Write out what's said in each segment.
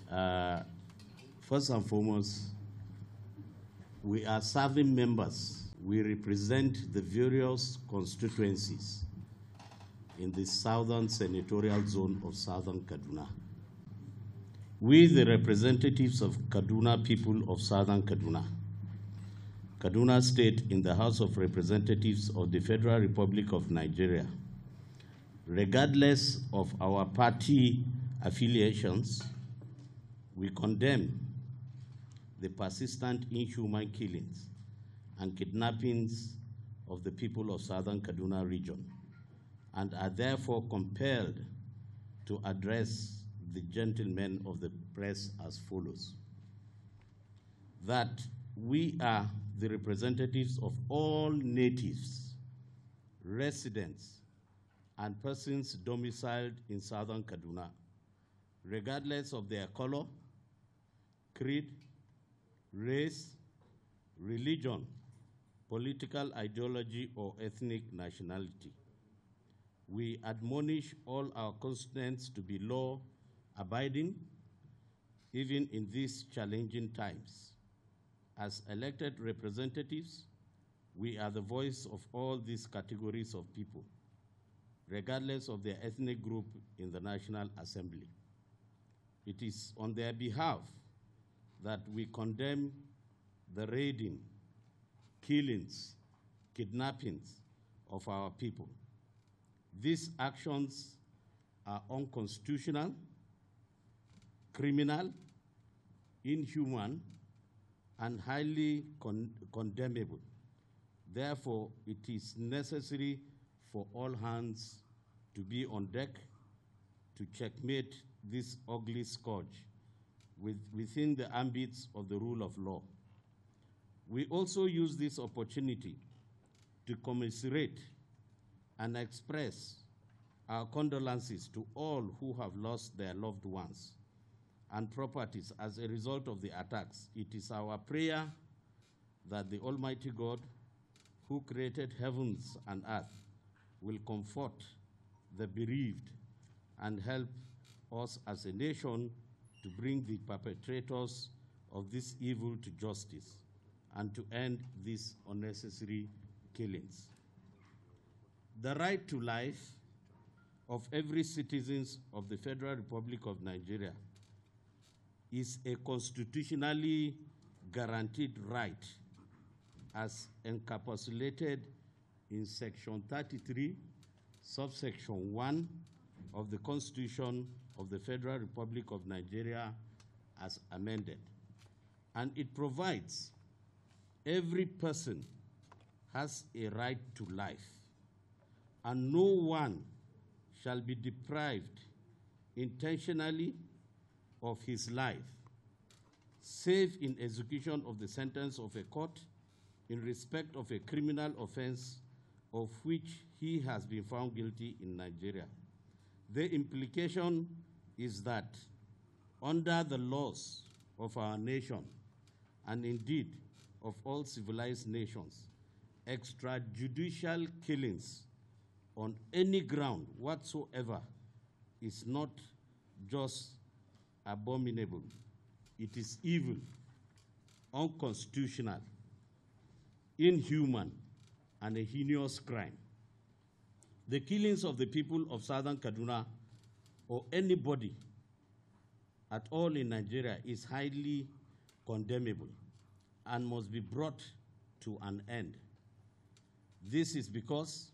First and foremost, we are serving members. We represent the various constituencies in the southern senatorial zone of southern Kaduna. We, the representatives of Kaduna people of southern Kaduna, Kaduna State in the House of Representatives of the Federal Republic of Nigeria, regardless of our party affiliations, we condemn the persistent inhuman killings and kidnappings of the people of southern Kaduna region, and are therefore compelled to address the gentlemen of the press as follows: that we are the representatives of all natives, residents, and persons domiciled in southern Kaduna, regardless of their color, creed, race, religion, political ideology, or ethnic nationality. We admonish all our constituents to be law-abiding, even in these challenging times. As elected representatives, we are the voice of all these categories of people, regardless of their ethnic group in the National Assembly. It is on their behalf that we condemn the raiding, killings, kidnappings of our people. These actions are unconstitutional, criminal, inhuman, and highly condemnable. Therefore, it is necessary for all hands to be on deck to checkmate this ugly scourge within the ambits of the rule of law. We also use this opportunity to commiserate and express our condolences to all who have lost their loved ones and properties as a result of the attacks. It is our prayer that the Almighty God, who created heavens and earth, will comfort the bereaved and help us as a nation to bring the perpetrators of this evil to justice and to end these unnecessary killings. The right to life of every citizen of the Federal Republic of Nigeria is a constitutionally guaranteed right as encapsulated in Section 33, subsection 1 of the Constitution of the Federal Republic of Nigeria as amended. And it provides every person has a right to life, and no one shall be deprived intentionally of his life, save in execution of the sentence of a court in respect of a criminal offense of which he has been found guilty in Nigeria. The implication is that under the laws of our nation, and indeed of all civilized nations, extrajudicial killings on any ground whatsoever is not just abominable, it is evil, unconstitutional, inhuman, and a heinous crime. The killings of the people of southern Kaduna or anybody at all in Nigeria is highly condemnable and must be brought to an end. This is because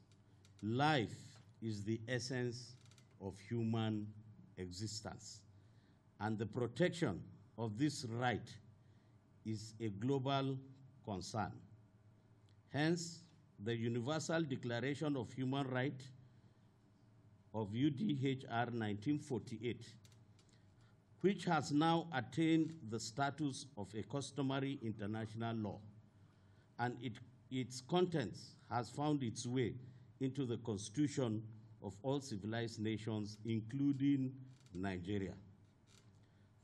life is the essence of human existence, and the protection of this right is a global concern. Hence, the Universal Declaration of Human Rights of UDHR 1948, which has now attained the status of a customary international law, and its contents has found its way into the Constitution of all civilized nations, including Nigeria.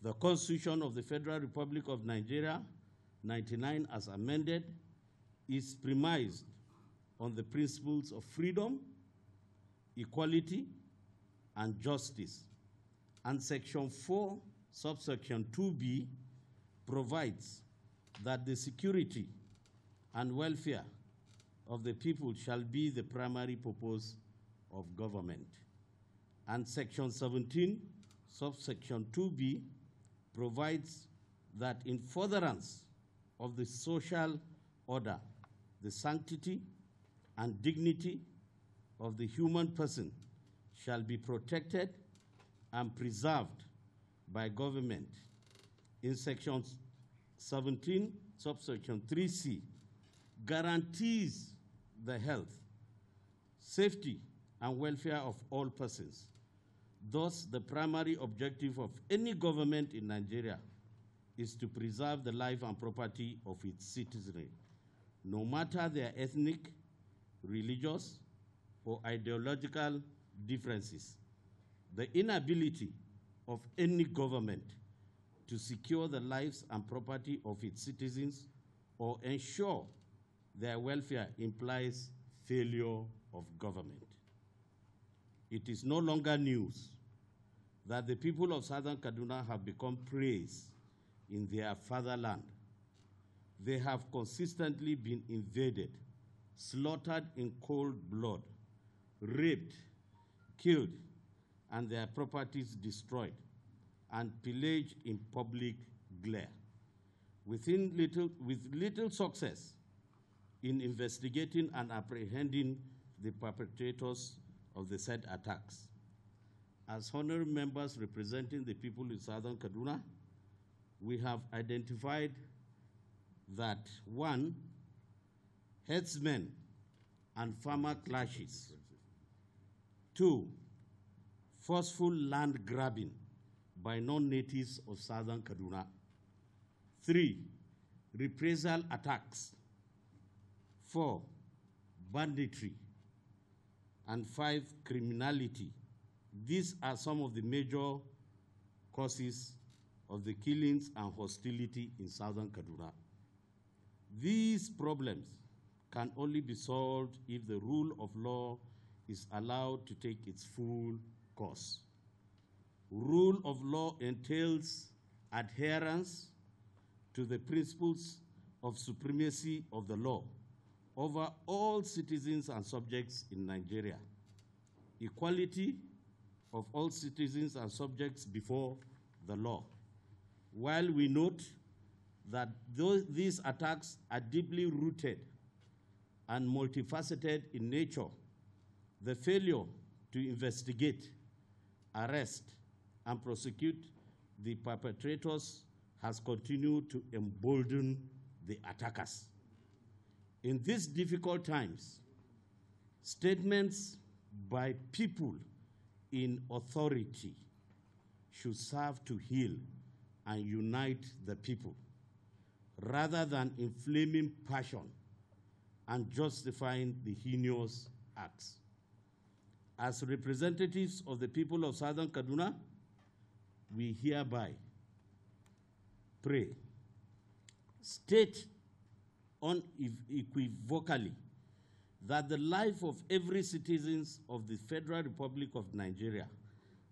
The Constitution of the Federal Republic of Nigeria, 99 as amended, is premised on the principles of freedom, equality, and justice. And Section 4 subsection 2B, provides that the security and welfare of the people shall be the primary purpose of government. And section 17, subsection 2B, provides that in furtherance of the social order, the sanctity and dignity of the human person shall be protected and preserved by government. In section 17, subsection 3C, guarantees the health, safety, and welfare of all persons. Thus, the primary objective of any government in Nigeria is to preserve the life and property of its citizenry, no matter their ethnic, religious, or ideological differences. The inability of any government to secure the lives and property of its citizens or ensure their welfare implies failure of government. It is no longer news that the people of Southern Kaduna have become praised in their fatherland. They have consistently been invaded, slaughtered in cold blood, raped, killed, and their properties destroyed and pillaged in public glare. With little success in investigating and apprehending the perpetrators of the said attacks. As honorary members representing the people in Southern Kaduna, we have identified that 1, herdsmen and farmer clashes. 2, forceful land grabbing by non-natives of Southern Kaduna. 3, reprisal attacks. 4, banditry. And 5, criminality. These are some of the major causes of the killings and hostility in Southern Kaduna. These problems can only be solved if the rule of law is allowed to take its full course. Rule of law entails adherence to the principles of supremacy of the law over all citizens and subjects in Nigeria, equality of all citizens and subjects before the law. While we note that these attacks are deeply rooted and multifaceted in nature, the failure to investigate, arrest, and prosecute the perpetrators has continued to embolden the attackers. In these difficult times, statements by people in authority should serve to heal and unite the people, rather than inflaming passion and justifying the heinous acts. As representatives of the people of Southern Kaduna, we hereby pray, state unequivocally that the life of every citizen of the Federal Republic of Nigeria,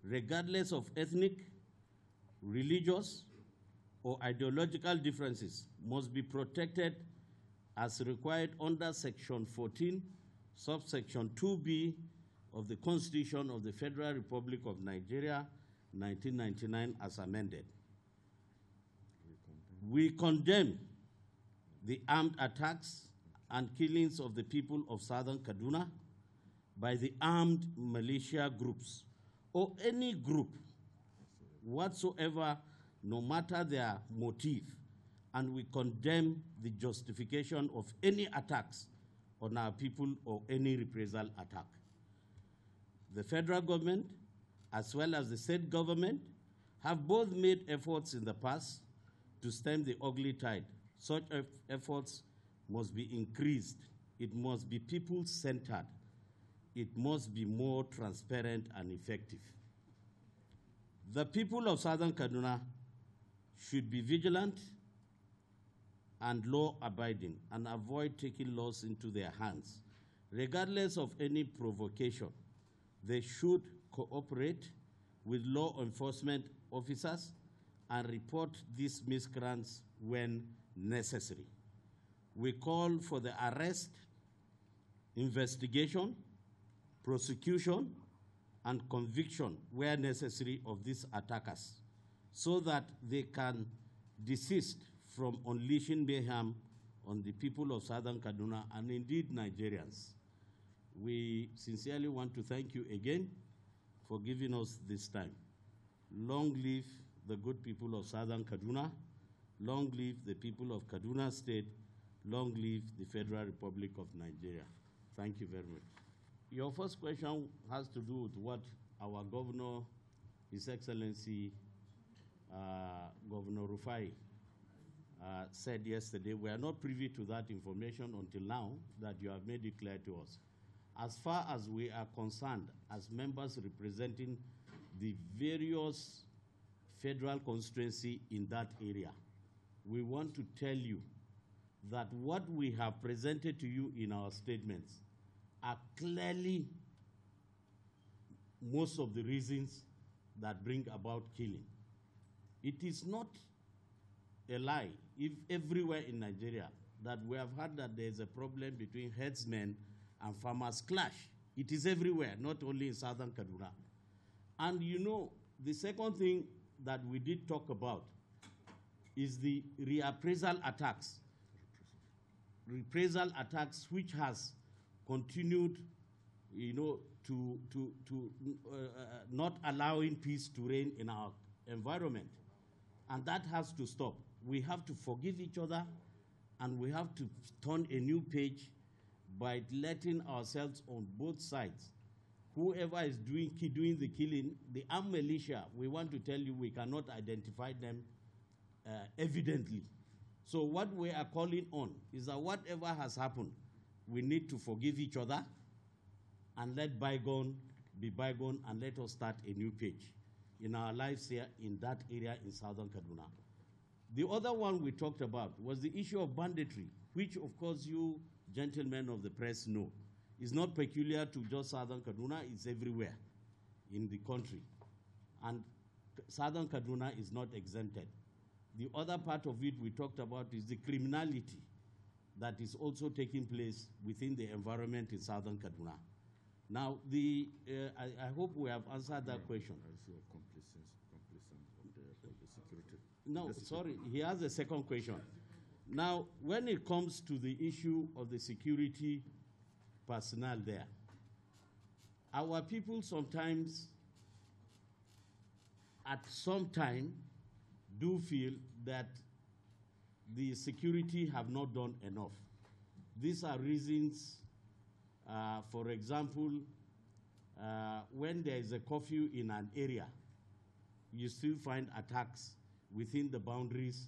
regardless of ethnic, religious, or ideological differences, must be protected as required under Section 14, subsection 2B of the Constitution of the Federal Republic of Nigeria, 1999, as amended. We condemn the armed attacks and killings of the people of Southern Kaduna by the armed militia groups or any group whatsoever, no matter their motive, and we condemn the justification of any attacks on our people or any reprisal attack. The federal government, as well as the state government, have both made efforts in the past to stem the ugly tide. Such efforts must be increased. It must be people-centered. It must be more transparent and effective. The people of Southern Kaduna should be vigilant and law-abiding and avoid taking laws into their hands. Regardless of any provocation, they should cooperate with law enforcement officers and report these miscreants when necessary. We call for the arrest, investigation, prosecution, and conviction where necessary of these attackers so that they can desist from unleashing mayhem on the people of Southern Kaduna and indeed Nigerians. We sincerely want to thank you again for giving us this time. Long live the good people of Southern Kaduna. Long live the people of Kaduna State. Long live the Federal Republic of Nigeria. Thank you very much. Your first question has to do with what our governor, His Excellency Governor Rufai, said yesterday. We are not privy to that information until now that you have made it clear to us. As far as we are concerned, as members representing the various federal constituency in that area, we want to tell you that what we have presented to you in our statements are clearly most of the reasons that bring about killing. It is not a lie if everywhere in Nigeria that we have heard that there is a problem between herdsmen and farmers clash. It is everywhere, not only in Southern Kaduna. And you know, the second thing that we did talk about is the reappraisal attacks. Reprisal attacks which has continued, you know, to not allowing peace to reign in our environment. And that has to stop. We have to forgive each other, and we have to turn a new page by letting ourselves on both sides. Whoever is doing the killing, the armed militia, we want to tell you we cannot identify them evidently. So what we are calling on is that whatever has happened, we need to forgive each other and let bygone be bygone, and let us start a new page in our lives here in that area in Southern Kaduna. The other one we talked about was the issue of banditry, which of course you gentlemen of the press know is not peculiar to just Southern Kaduna, it's everywhere in the country. And Southern Kaduna is not exempted. The other part of it we talked about is the criminality that is also taking place within the environment in Southern Kaduna. Now, I hope we have answered that question. I see a complacence of the security. No, sorry, he has a second question. Now, when it comes to the issue of the security personnel there, our people sometimes, at some time, do feel that the security have not done enough. These are reasons, for example, when there is a curfew in an area, you still find attacks within the boundaries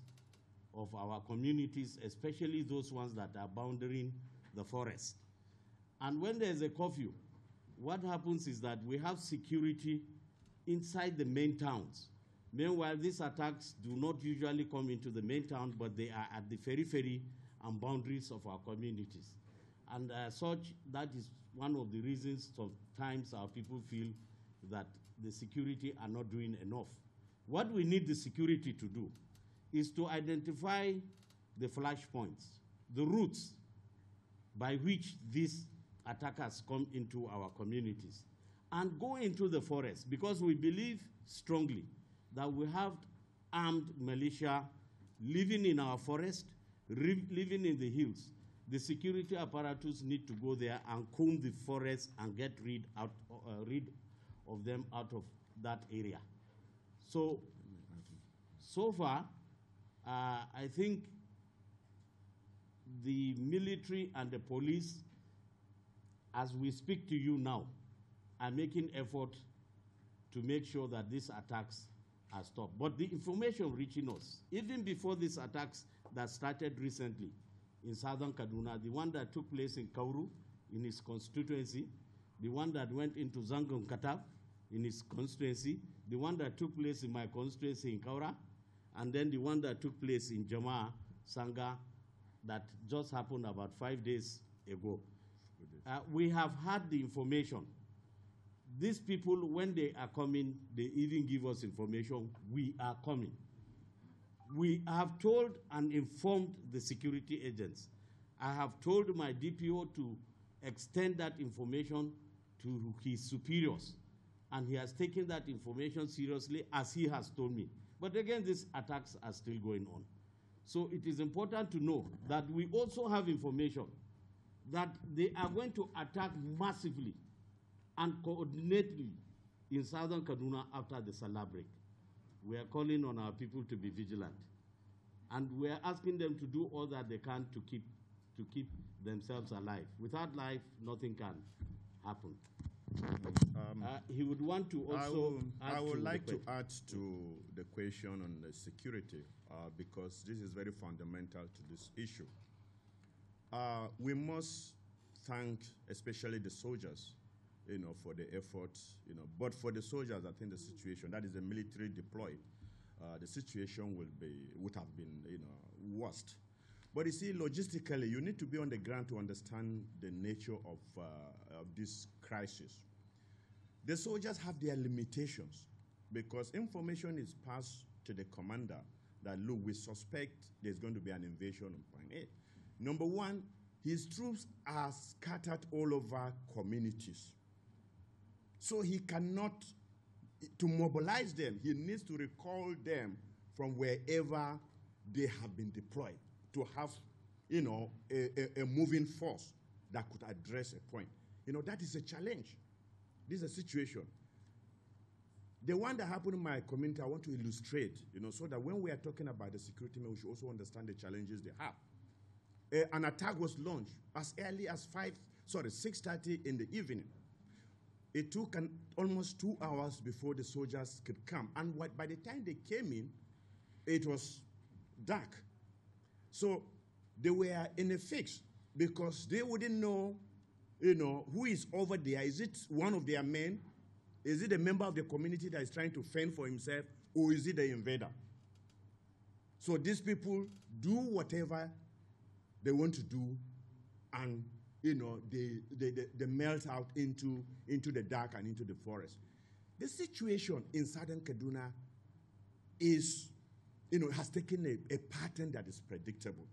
of our communities, especially those ones that are bounding the forest. And when there is a curfew, what happens is that we have security inside the main towns. Meanwhile, these attacks do not usually come into the main town, but they are at the periphery and boundaries of our communities. And such, that is one of the reasons sometimes our people feel that the security are not doing enough. What we need the security to do is to identify the flashpoints, the routes by which these attackers come into our communities, and go into the forest, because we believe strongly that we have armed militia living in our forest, living in the hills. The security apparatus need to go there and comb the forest and get rid of them out of that area. So far, I think the military and the police, as we speak to you now, are making effort to make sure that these attacks are stopped. But the information reaching us, even before these attacks that started recently in Southern Kaduna, the one that took place in Kauru, in his constituency, the one that went into Zangon Katab, in his constituency, the one that took place in my constituency in Kaura, and then the one that took place in Jama, Sanga, that just happened about 5 days ago. We have had the information. These people, when they are coming, they even give us information, we are coming. We have told and informed the security agents. I have told my DPO to extend that information to his superiors, and he has taken that information seriously, as he has told me. But again, these attacks are still going on. So it is important to know that we also have information that they are going to attack massively and coordinately in southern Kaduna after the Sallah break. We are calling on our people to be vigilant. And we are asking them to do all that they can to keep themselves alive. Without life, nothing can happen. He would want to also I would like to add to the question on the security because this is very fundamental to this issue. We must thank especially the soldiers, for the effort, But for the soldiers, I think the situation, that is the military deployed, the situation would have been, worst. But you see, logistically, you need to be on the ground to understand the nature of this crisis. The soldiers have their limitations because information is passed to the commander that, look, we suspect there's going to be an invasion on point A. Number one, his troops are scattered all over communities. So he cannot, to mobilize them, he needs to recall them from wherever they have been deployed to have, a moving force that could address a point. That is a challenge. This is a situation. The one that happened in my community, I want to illustrate, so that when we are talking about the security men, we should also understand the challenges they have. An attack was launched as early as 6:30 in the evening. It took almost 2 hours before the soldiers could come. And by the time they came in, it was dark. So they were in a fix because they wouldn't know, who is over there. Is it one of their men? Is it a member of the community that is trying to fend for himself? Or is it the invader? So these people do whatever they want to do, and they melt out into the dark and into the forest. The situation in southern Kaduna is, has taken a pattern that is predictable.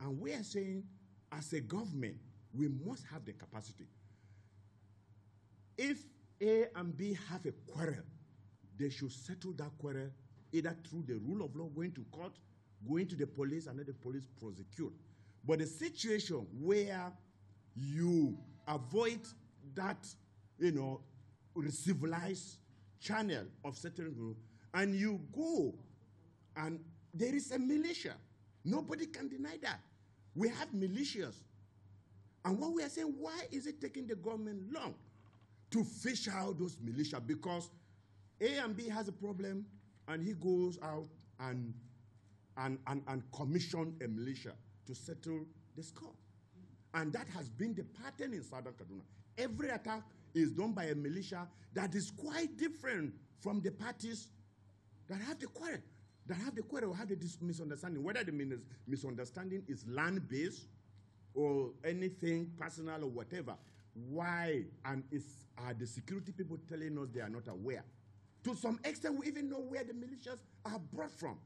And we are saying, as a government, we must have the capacity. If A and B have a quarrel, they should settle that quarrel either through the rule of law, going to court, going to the police, and let the police prosecute. But the situation where you avoid that, civilized channel of certain group, and you go, and there is a militia. Nobody can deny that. We have militias. And what we are saying, why is it taking the government long to fish out those militia? Because A and B has a problem, and he goes out and commission a militia to settle the score. And that has been the pattern in southern Kaduna. Every attack is done by a militia that is quite different from the parties that have the quarrel. That have the quarrel or have the misunderstanding. Whether the misunderstanding is land-based or anything personal or whatever. Why? And are the security people telling us they are not aware? To some extent, we even know where the militias are brought from.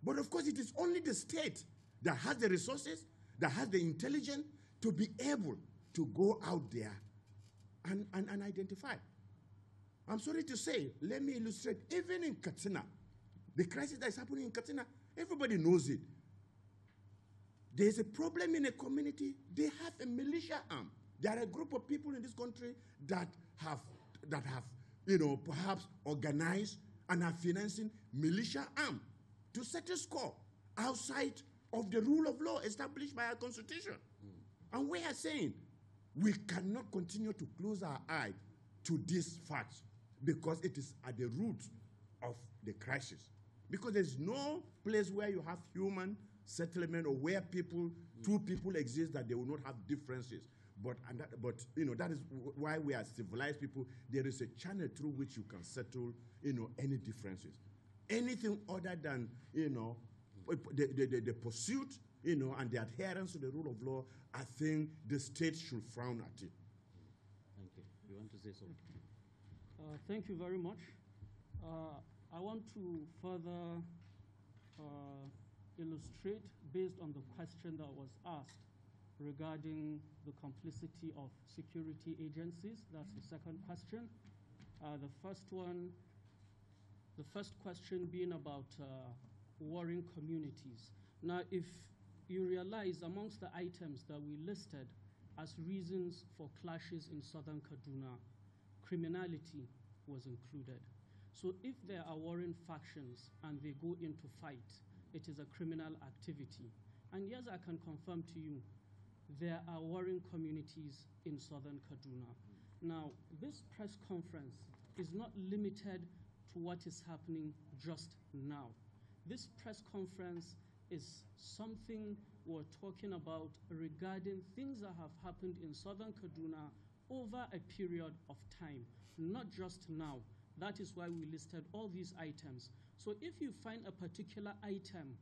But of course, it is only the state that has the resources, that has the intelligence to be able to go out there and identify. I'm sorry to say, let me illustrate, even in Katsina, the crisis that is happening in Katsina, everybody knows it. There's a problem in a community, they have a militia arm. There are a group of people in this country that have perhaps organized and are financing militia arm to settle score outside of the rule of law established by our constitution. And we are saying we cannot continue to close our eye to these facts because it is at the root of the crisis. Because there's no place where you have human settlement or where two people exist that they will not have differences. But that is why we are civilized people. There is a channel through which you can settle, any differences. Anything other than, the pursuit, and the adherence to the rule of law, I think the state should frown at it. Thank you. You want to say something? Thank you very much. I want to further illustrate based on the question that was asked regarding the complicity of security agencies. That's the second question. The first question being about warring communities. Now, if you realize amongst the items that we listed as reasons for clashes in southern Kaduna, criminality was included. So if there are warring factions and they go into fight, it is a criminal activity. And yes, I can confirm to you, there are warring communities in southern Kaduna. Now, this press conference is not limited to what is happening just now. This press conference is something we're talking about regarding things that have happened in southern Kaduna over a period of time, not just now. That is why we listed all these items. So if you find a particular item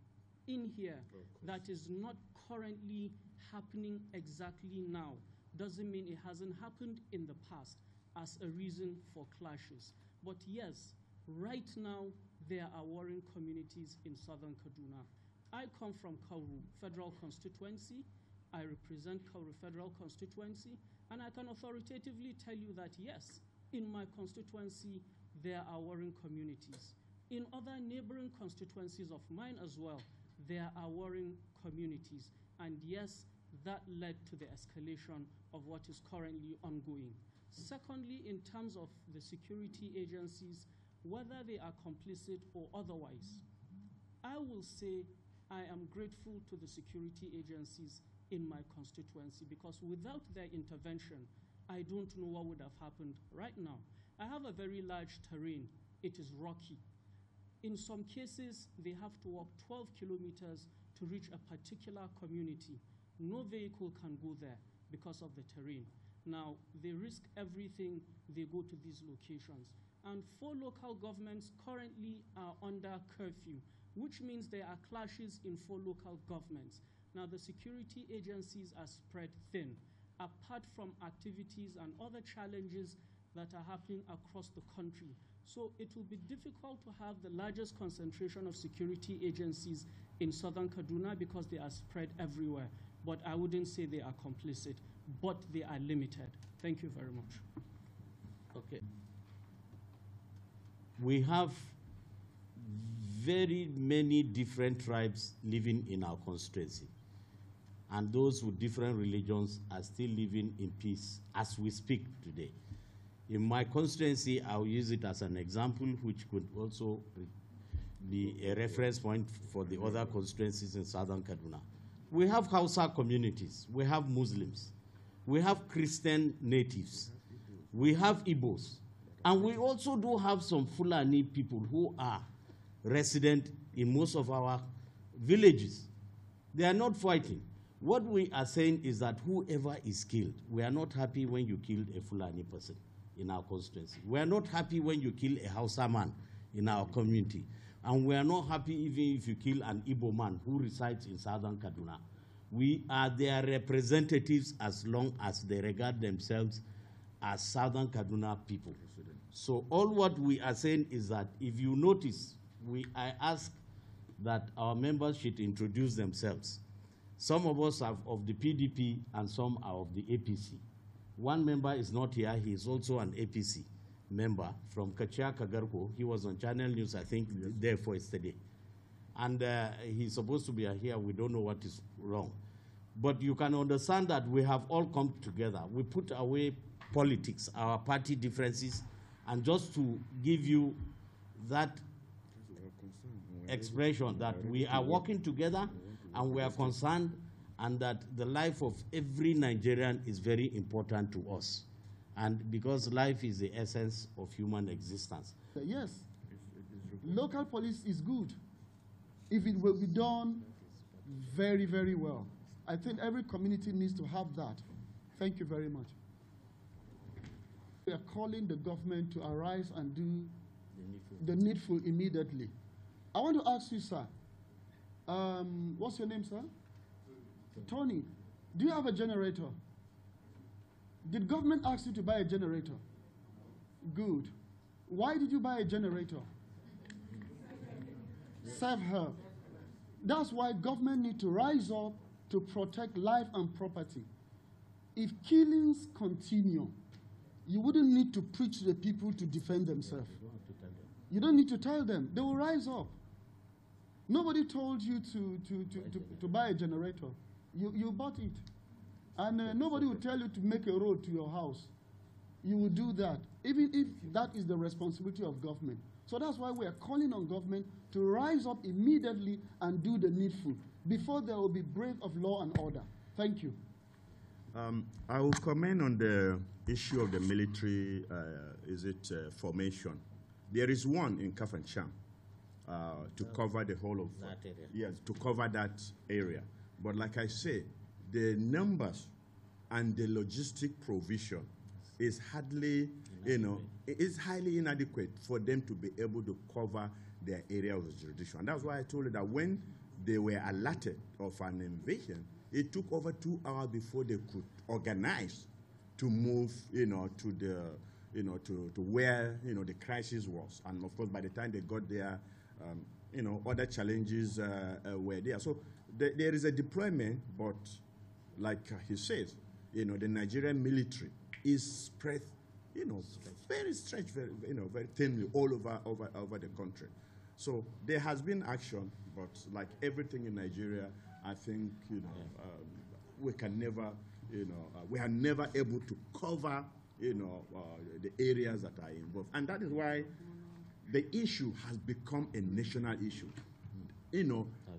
in here that is not currently happening exactly now, doesn't mean it hasn't happened in the past as a reason for clashes. But yes, right now, there are warring communities in southern Kaduna. I come from Kauru Federal Constituency. I represent Kauru Federal Constituency, and I can authoritatively tell you that yes, in my constituency, there are warring communities. In other neighboring constituencies of mine as well, there are warring communities. And yes, that led to the escalation of what is currently ongoing. Secondly, in terms of the security agencies, whether they are complicit or otherwise, I will say I am grateful to the security agencies in my constituency, because without their intervention, I don't know what would have happened right now. I have a very large terrain. It is rocky. In some cases, they have to walk 12 kilometers to reach a particular community. No vehicle can go there because of the terrain. Now, they risk everything, they go to these locations. And 4 local governments currently are under curfew, which means there are clashes in 4 local governments. Now, the security agencies are spread thin, apart from activities and other challenges that are happening across the country. So it will be difficult to have the largest concentration of security agencies in southern Kaduna because they are spread everywhere. But I wouldn't say they are complicit, but they are limited. Thank you very much. Okay. We have very many different tribes living in our constituency. And those with different religions are still living in peace as we speak today. In my constituency, I'll use it as an example, which could also be a reference point for the other constituencies in southern Kaduna. We have Hausa communities, we have Muslims, we have Christian natives, we have Igbos, and we also do have some Fulani people who are resident in most of our villages. They are not fighting. What we are saying is that whoever is killed, we are not happy when you killed a Fulani person in our constituency. We are not happy when you kill a Hausa man in our community. And we are not happy even if you kill an Igbo man who resides in southern Kaduna. We are their representatives as long as they regard themselves as southern Kaduna people. So all what we are saying is that if you notice, I ask that our members should introduce themselves. Some of us are of the PDP and some are of the APC. One member is not here. He is also an APC member from Kachia Kagarko. He was on Channel News, I think, there for yesterday. And he's supposed to be here. We don't know what is wrong. But you can understand that we have all come together. We put away politics, our party differences, and just to give you that expression that we are working together and we are concerned, and that the life of every Nigerian is very important to us. And because life is the essence of human existence. Yes, local police is good if it will be done very, very well. I think every community needs to have that. Thank you very much. We are calling the government to arise and do the needful immediately. I want to ask you, sir, what's your name, sir? Tony, do you have a generator? Did government ask you to buy a generator? Good. Why did you buy a generator? Self-help. That's why government need to rise up to protect life and property. If killings continue, you wouldn't need to preach to the people to defend themselves. You don't need to tell them. They will rise up. Nobody told you to buy a generator. You bought it. And nobody will tell you to make a road to your house. You will do that, even if that is the responsibility of government. So that's why we are calling on government to rise up immediately and do the needful before there will be break of law and order. Thank you. I will comment on the issue of the military, formation. There is one in Kafanchan to cover the whole of that area. Yes, to cover that area. But like I say, the numbers and the logistic provision is hardly, is highly inadequate for them to be able to cover their area of jurisdiction. And that's why I told you that when they were alerted of an invasion, it took over 2 hours before they could organize to move, to the, to where, the crisis was. And of course, by the time they got there, other challenges were there. So there is a deployment, but like he says, the Nigerian military is spread, very stretched, very thinly all over the country. So there has been action, but like everything in Nigeria, I think, we can never, we are never able to cover, the areas that are involved. And that is why the issue has become a national issue.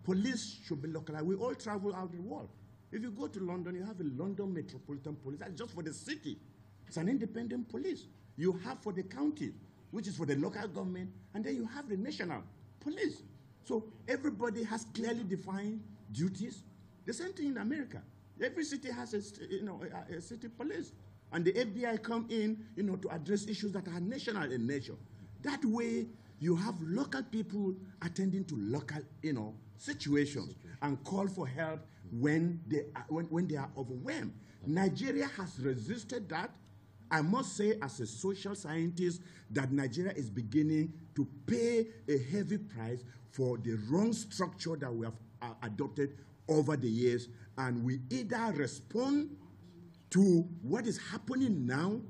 Police should be localized. We all travel out the world. If you go to London, you have a London Metropolitan Police. That's just for the city. It's an independent police. You have for the county, which is for the local government, and then you have the national police. So everybody has clearly defined duties. The same thing in America. Every city has a city police. And the FBI come in, to address issues that are national in nature. That way, you have local people attending to local, situations and call for help when they are overwhelmed. Nigeria has resisted that. I must say, as a social scientist, that Nigeria is beginning to pay a heavy price for the wrong structure that we have adopted over the years, and we either respond to what is happening now,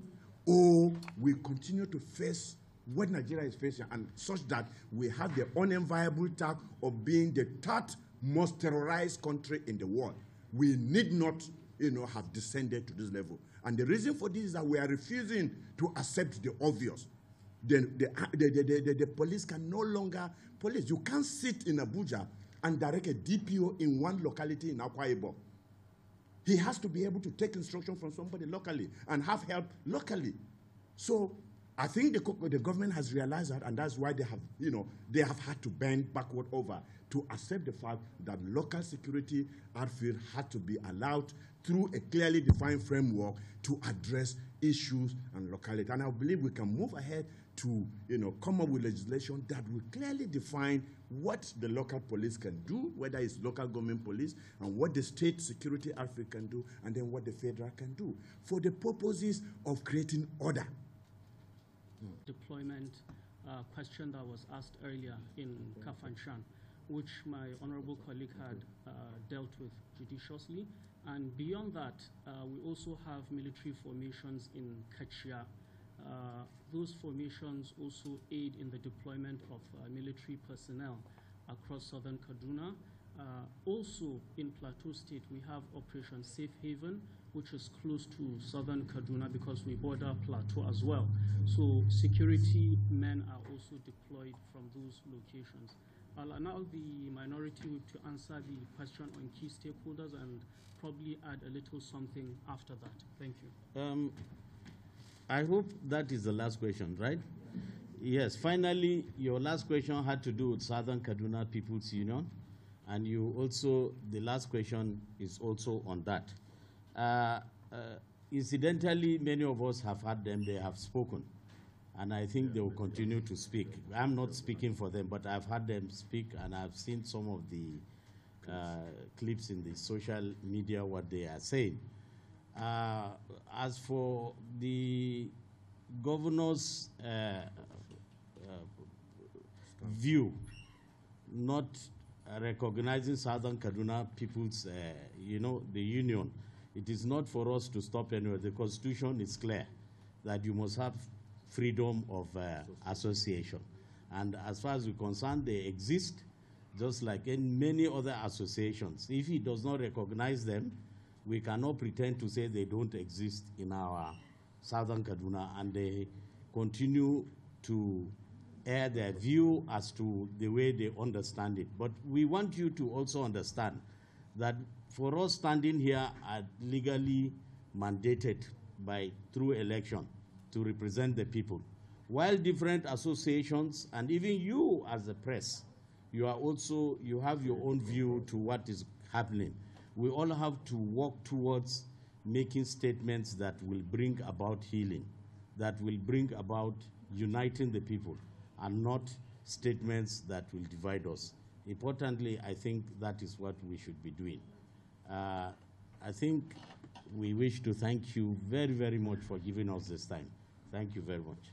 or we continue to face what Nigeria is facing, and such that we have the unenviable task of being the third most terrorized country in the world. We need not, have descended to this level. And the reason for this is that we are refusing to accept the obvious. The police can no longer police. You can't sit in Abuja and direct a DPO in one locality in Akwa Ibom. He has to be able to take instruction from somebody locally and have help locally. So I think the government has realized that, and that's why they have had to bend backward over to accept the fact that local security outfit had to be allowed through a clearly defined framework to address issues and locality. And I believe we can move ahead to come up with legislation that will clearly define what the local police can do, whether it's local government police, and what the state security outfit can do, and then what the federal can do, for the purposes of creating order. Deployment question that was asked earlier in Kafanchan, which my honorable colleague had dealt with judiciously. And beyond that, we also have military formations in Kachia. Those formations also aid in the deployment of military personnel across southern Kaduna. Also in Plateau State, we have Operation Safe Haven, which is close to southern Kaduna because we border Plateau as well. So security men are also deployed from those locations. I'll allow the minority whip to answer the question on key stakeholders and probably add a little something after that. Thank you. I hope that is the last question, right? Yes, finally, your last question had to do with Southern Kaduna People's Union, and you also, the last question is also on that. Incidentally, many of us have heard them, they have spoken, and I think they will continue to speak. I'm not speaking for them, but I've heard them speak, and I've seen some of the clips in the social media, what they are saying. As for the governor's view, not recognizing Southern Kaduna People's, the union, it is not for us to stop anywhere. The Constitution is clear that you must have freedom of association. And as far as we're concerned, they exist just like in many other associations. If he does not recognize them, we cannot pretend to say they don't exist in our Southern Kaduna, and they continue to air their view as to the way they understand it. But we want you to also understand that for us standing here are legally mandated through election to represent the people. While different associations, and even you as the press, you have your own view to what is happening. We all have to work towards making statements that will bring about healing, that will bring about uniting the people, and not statements that will divide us. Importantly, I think that is what we should be doing. I think we wish to thank you very, very much for giving us this time. Thank you very much.